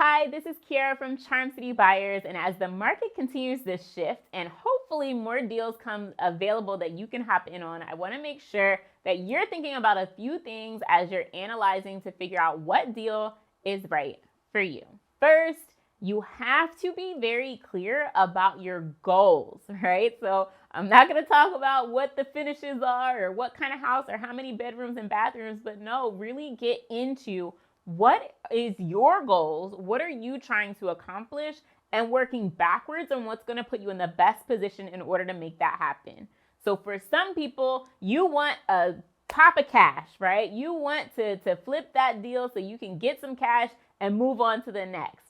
Hi, this is Kiara from Charm City Buyers, and as the market continues this shift and hopefully more deals come available that you can hop in on, I want to make sure that you're thinking about a few things as you're analyzing to figure out what deal is right for you. First, you have to be very clear about your goals, right? So I'm not going to talk about what the finishes are or what kind of house or how many bedrooms and bathrooms, but no, really get into what is your goals? What are you trying to accomplish? And working backwards on what's going to put you in the best position in order to make that happen. So for some people, you want a pop of cash, right? You want to flip that deal so you can get some cash and move on to the next.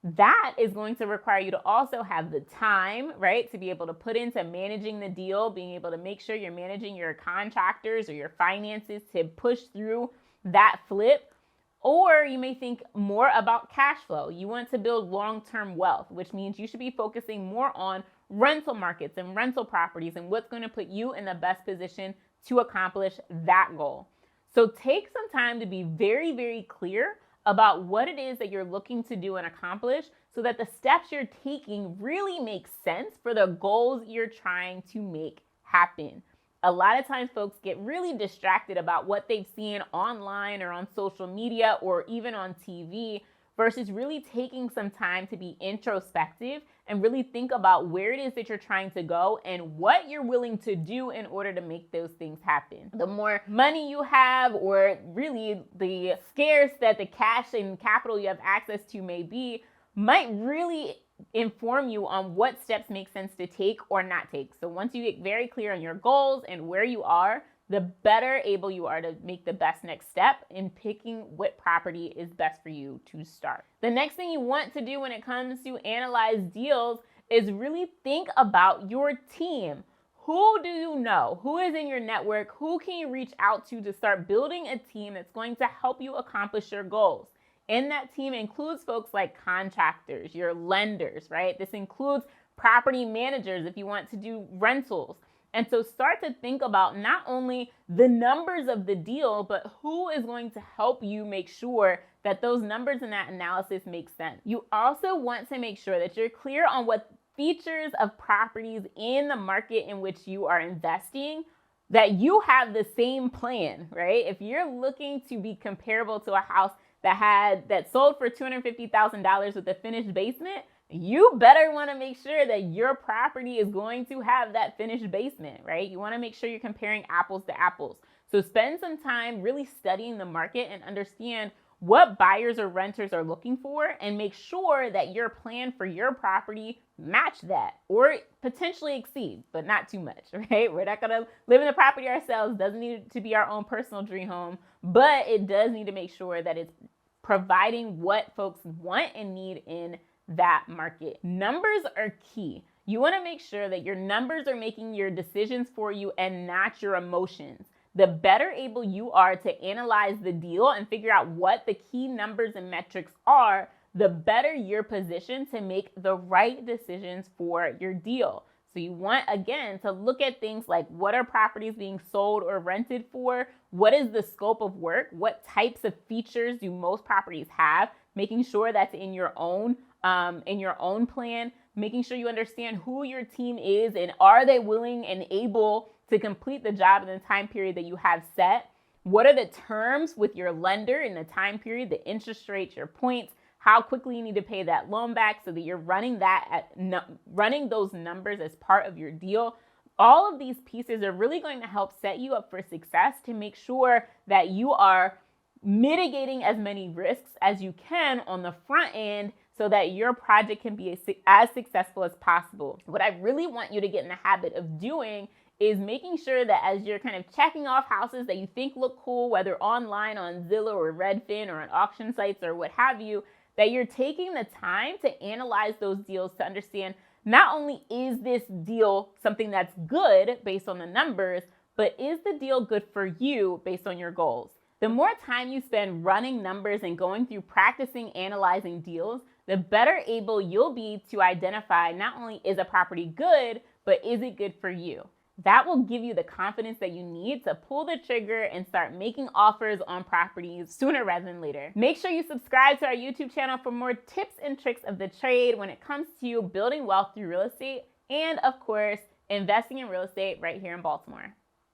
That is going to require you to also have the time, right, to be able to put into managing the deal, being able to make sure you're managing your contractors or your finances to push through that flip. Or you may think more about cash flow. You want to build long-term wealth, which means you should be focusing more on rental markets and rental properties and what's going to put you in the best position to accomplish that goal. So take some time to be very, very clear about what it is that you're looking to do and accomplish so that the steps you're taking really make sense for the goals you're trying to make happen. A lot of times folks get really distracted about what they've seen online or on social media or even on TV versus really taking some time to be introspective and really think about where it is that you're trying to go and what you're willing to do in order to make those things happen. The more money you have, or really the scarce that the cash and capital you have access to may be, might really inform you on what steps make sense to take or not take. So once you get very clear on your goals and where you are, the better able you are to make the best next step in picking what property is best for you to start. The next thing you want to do when it comes to analyze deals is really think about your team. Who do you know? Who is in your network? Who can you reach out to start building a team that's going to help you accomplish your goals? And that team includes folks like contractors, your lenders, right? This includes property managers if you want to do rentals. And so start to think about not only the numbers of the deal, but who is going to help you make sure that those numbers in that analysis make sense. You also want to make sure that you're clear on what features of properties in the market in which you are investing, that you have the same plan, right? If you're looking to be comparable to a house that sold for $250,000 with a finished basement, you better want to make sure that your property is going to have that finished basement, right? You want to make sure you're comparing apples to apples. So spend some time really studying the market and understand what buyers or renters are looking for and make sure that your plan for your property match that or potentially exceed, but not too much, right? We're not going to live in the property ourselves. Doesn't need to be our own personal dream home, but it does need to make sure that it's providing what folks want and need in that market. Numbers are key. You want to make sure that your numbers are making your decisions for you and not your emotions. The better able you are to analyze the deal and figure out what the key numbers and metrics are, the better you're positioned to make the right decisions for your deal. So you want, again, to look at things like what are properties being sold or rented for? What is the scope of work? What types of features do most properties have? Making sure that's in your own plan, making sure you understand who your team is and are they willing and able to complete the job in the time period that you have set? What are the terms with your lender in the time period, the interest rates, your points? How quickly you need to pay that loan back so that you're running those numbers as part of your deal. All of these pieces are really going to help set you up for success to make sure that you are mitigating as many risks as you can on the front end so that your project can be as successful as possible. What I really want you to get in the habit of doing is making sure that as you're kind of checking off houses that you think look cool, whether online on Zillow or Redfin or on auction sites or what have you, that you're taking the time to analyze those deals to understand not only is this deal something that's good based on the numbers, but is the deal good for you based on your goals? The more time you spend running numbers and going through practicing analyzing deals, the better able you'll be to identify not only is a property good, but is it good for you? That will give you the confidence that you need to pull the trigger and start making offers on properties sooner rather than later. Make sure you subscribe to our YouTube channel for more tips and tricks of the trade when it comes to building wealth through real estate and, of course, investing in real estate right here in Baltimore.